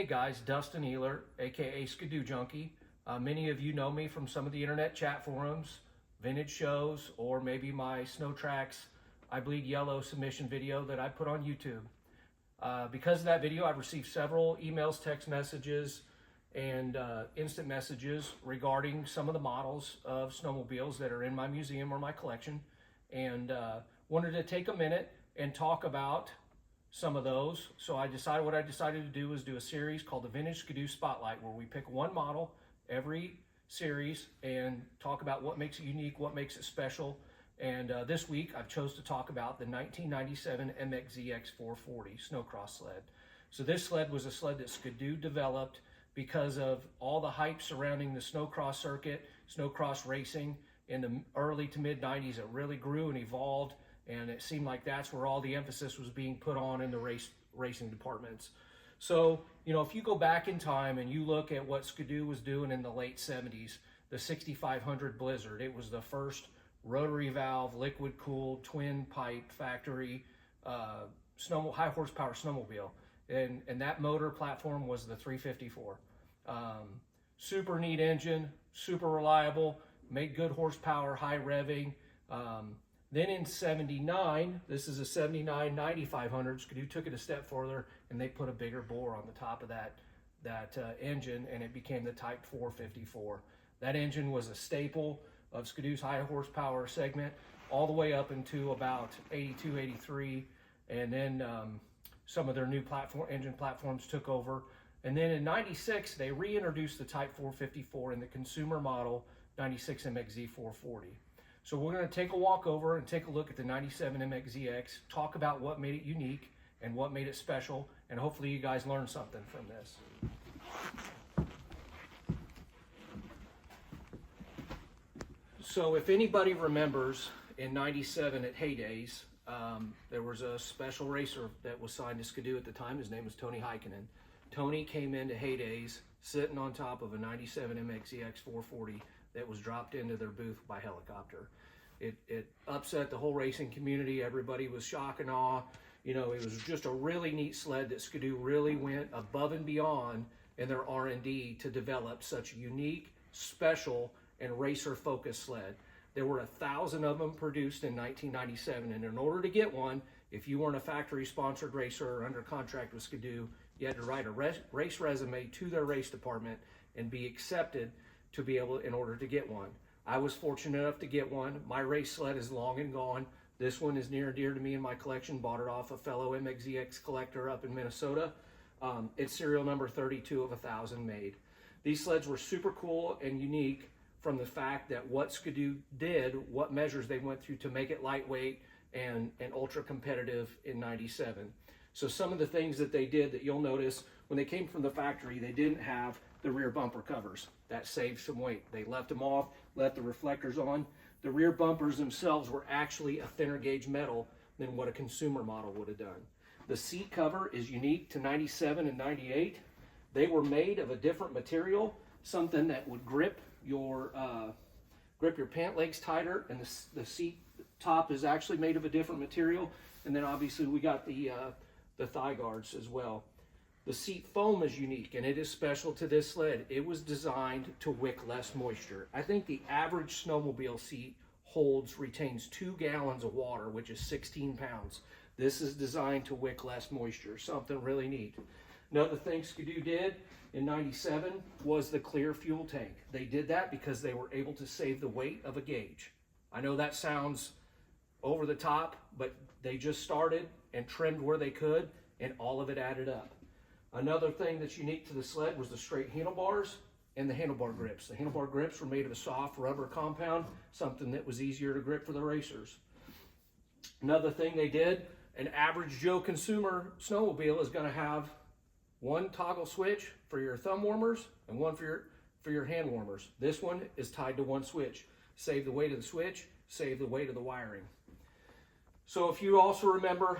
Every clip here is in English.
Hey guys, Dustin Ealer, aka Skidoojunky. Many of you know me from some of the internet chat forums, vintage shows, or maybe my Snow Tracks I Bleed Yellow submission video that I put on YouTube. Because of that video, I've received several emails, text messages, and instant messages regarding some of the models of snowmobiles that are in my museum or my collection, and wanted to take a minute and talk about some of those. So what I decided to do was do a series called the Vintage Ski-Doo Spotlight, where we pick one model every series and talk about what makes it unique, what makes it special. And this week I've chose to talk about the 1997 MXZX 440 snowcross sled. So this sled was a sled that Ski-Doo developed because of all the hype surrounding the snowcross circuit, snowcross racing. In the early to mid 90s, it really grew and evolved, and it seemed like that's where all the emphasis was being put on in the racing departments. So, you know, if you go back in time and you look at what Ski-Doo was doing in the late 70s, the 6500 Blizzard, it was the first rotary valve, liquid cooled, twin pipe factory high horsepower snowmobile. And that motor platform was the 354. Super neat engine, super reliable, made good horsepower, high revving. Then in 79, this is a 79 9500, Ski-Doo took it a step further and they put a bigger bore on the top of that engine, and it became the Type 454. That engine was a staple of Ski-Doo's high horsepower segment all the way up into about 82, 83, and then some of their new engine platforms took over. And then in 96, they reintroduced the Type 454 in the consumer model 96 MXZ 440. So we're going to take a walk over and take a look at the 97 MXZX, talk about what made it unique and what made it special, and hopefully you guys learn something from this. So if anybody remembers, in 97 at Heydays, there was a special racer that was signed to Ski-Doo at the time. His name was Tony Heikkinen. Tony came into Heydays sitting on top of a 97 MXZX 440 that was dropped into their booth by helicopter. It upset the whole racing community. Everybody was shock and awe. You know, it was just a really neat sled that Ski-Doo really went above and beyond in their R&D to develop such a unique, special, and racer-focused sled. There were 1,000 of them produced in 1997, and in order to get one, if you weren't a factory-sponsored racer or under contract with Ski-Doo, you had to write a race resume to their race department and be accepted to be able, in order to get one. I was fortunate enough to get one. My race sled is long and gone. This one is near and dear to me in my collection. Bought it off a fellow MXZX collector up in Minnesota. It's serial number 32 of 1,000 made. These sleds were super cool and unique from the fact that what Ski-Doo did, what measures they went through to make it lightweight and ultra competitive in 97. So some of the things that they did that you'll notice, when they came from the factory, they didn't have the rear bumper covers. That saved some weight. They left them off, left the reflectors on. The rear bumpers themselves were actually a thinner gauge metal than what a consumer model would have done. The seat cover is unique to 97 and 98. They were made of a different material, something that would grip your pant legs tighter, and the seat top is actually made of a different material. And then obviously we got the thigh guards as well. The seat foam is unique, and it is special to this sled. It was designed to wick less moisture. I think the average snowmobile seat retains 2 gallons of water, which is 16 pounds. This is designed to wick less moisture, something really neat. Another thing Ski-Doo did in 97 was the clear fuel tank. They did that because they were able to save the weight of a gauge. I know that sounds over the top, but they just started and trimmed where they could, and all of it added up. Another thing that's unique to the sled was the straight handlebars and the handlebar grips. The handlebar grips were made of a soft rubber compound, something that was easier to grip for the racers. Another thing they did, an average Joe consumer snowmobile is going to have one toggle switch for your thumb warmers and one for your hand warmers. This one is tied to one switch. Save the weight of the switch, save the weight of the wiring. So if you also remember,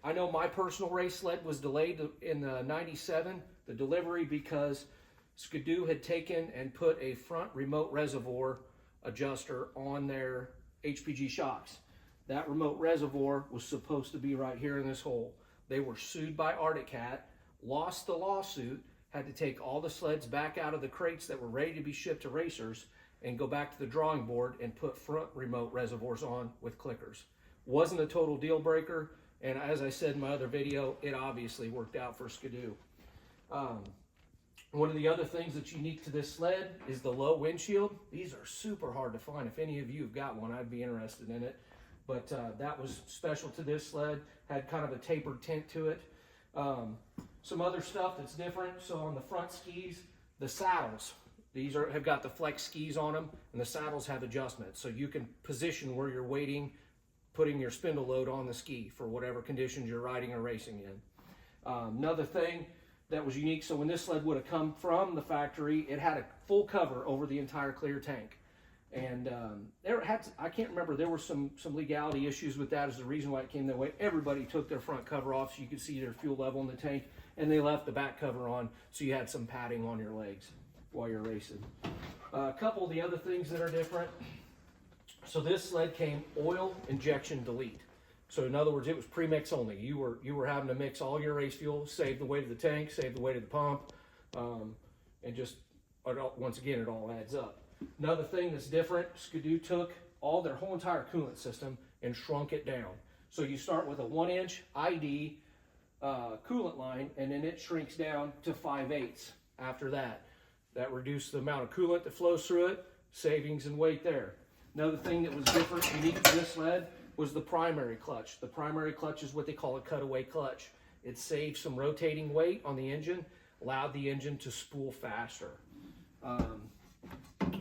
I know my personal race sled was delayed in the 97, the delivery, because Ski-Doo had taken and put a front remote reservoir adjuster on their HPG shocks. That remote reservoir was supposed to be right here in this hole. They were sued by Arctic Cat, lost the lawsuit, had to take all the sleds back out of the crates that were ready to be shipped to racers and go back to the drawing board and put front remote reservoirs on with clickers. Wasn't a total deal breaker, and as I said in my other video, it obviously worked out for Ski-Doo. One of the other things that's unique to this sled is the low windshield. These are super hard to find. If any of you have got one, I'd be interested in it. But that was special to this sled, had kind of a tapered tint to it. Some other stuff that's different. So on the front skis, the saddles, have got the flex skis on them, and the saddles have adjustments. So you can position where you're waiting, putting your spindle load on the ski for whatever conditions you're riding or racing in. Another thing that was unique, so when this sled would have come from the factory, it had a full cover over the entire clear tank. And I can't remember, there were some legality issues with that as the reason why it came that way. Everybody took their front cover off so you could see their fuel level in the tank, and they left the back cover on so you had some padding on your legs while you're racing. A couple of the other things that are different. So this sled came oil injection delete. So in other words, it was pre-mix only. You were having to mix all your race fuel, save the weight of the tank, save the weight of the pump, and just, once again, it all adds up. Another thing that's different, Ski-Doo took their whole entire coolant system and shrunk it down. So you start with a 1-inch ID coolant line, and then it shrinks down to 5/8 after that. That reduced the amount of coolant that flows through it, savings in weight there. Another thing that was different, unique to this sled, was the primary clutch. The primary clutch is what they call a cutaway clutch. It saved some rotating weight on the engine, allowed the engine to spool faster.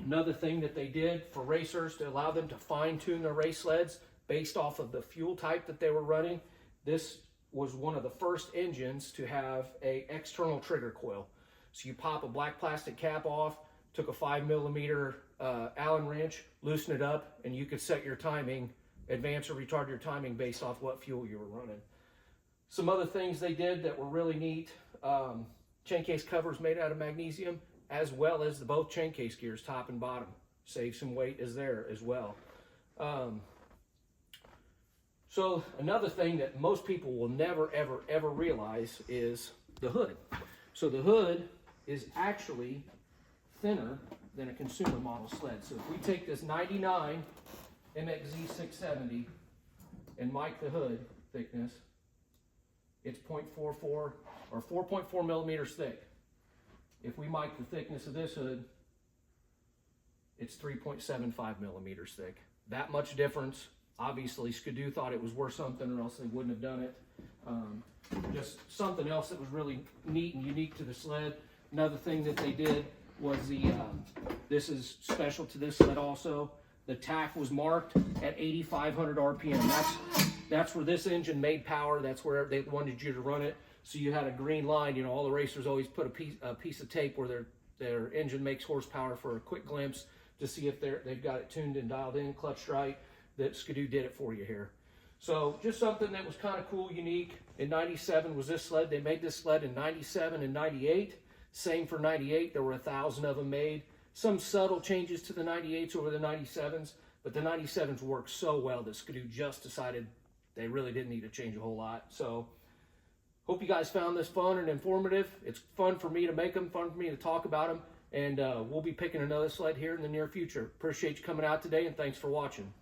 Another thing that they did for racers to allow them to fine-tune their race sleds based off of the fuel type that they were running, this was one of the first engines to have an external trigger coil. So you pop a black plastic cap off, took a 5mm Allen wrench, loosen it up, and you could set your timing, advance or retard your timing based off what fuel you were running. Some other things they did that were really neat, chain case covers made out of magnesium, as well as both chain case gears, top and bottom. Save some weight is there as well. So another thing that most people will never, ever, ever realize is the hood. So the hood is actually thinner than a consumer model sled. So if we take this 99 MXZX and mic the hood thickness, it's 0.44 or 4.4 millimeters thick. If we mic the thickness of this hood, it's 3.75 millimeters thick. That much difference. Obviously, Ski-Doo thought it was worth something, or else they wouldn't have done it. Just something else that was really neat and unique to the sled. Another thing that they did was this is special to this sled also, the tack was marked at 8,500 RPM. That's where this engine made power. That's where they wanted you to run it. So you had a green line. You know, all the racers always put a piece of tape where their engine makes horsepower for a quick glimpse to see if they've got it tuned and dialed in, clutched right. That Ski-Doo did it for you here. So just something that was kind of cool, unique. In 97 was this sled. They made this sled in 97 and 98. Same for 98. There were 1,000 of them made. Some subtle changes to the 98s over the 97s, but the 97s worked so well that Ski-Doo just decided they really didn't need to change a whole lot. So hope you guys found this fun and informative. It's fun for me to make them, fun for me to talk about them, and we'll be picking another sled here in the near future. Appreciate you coming out today, and thanks for watching.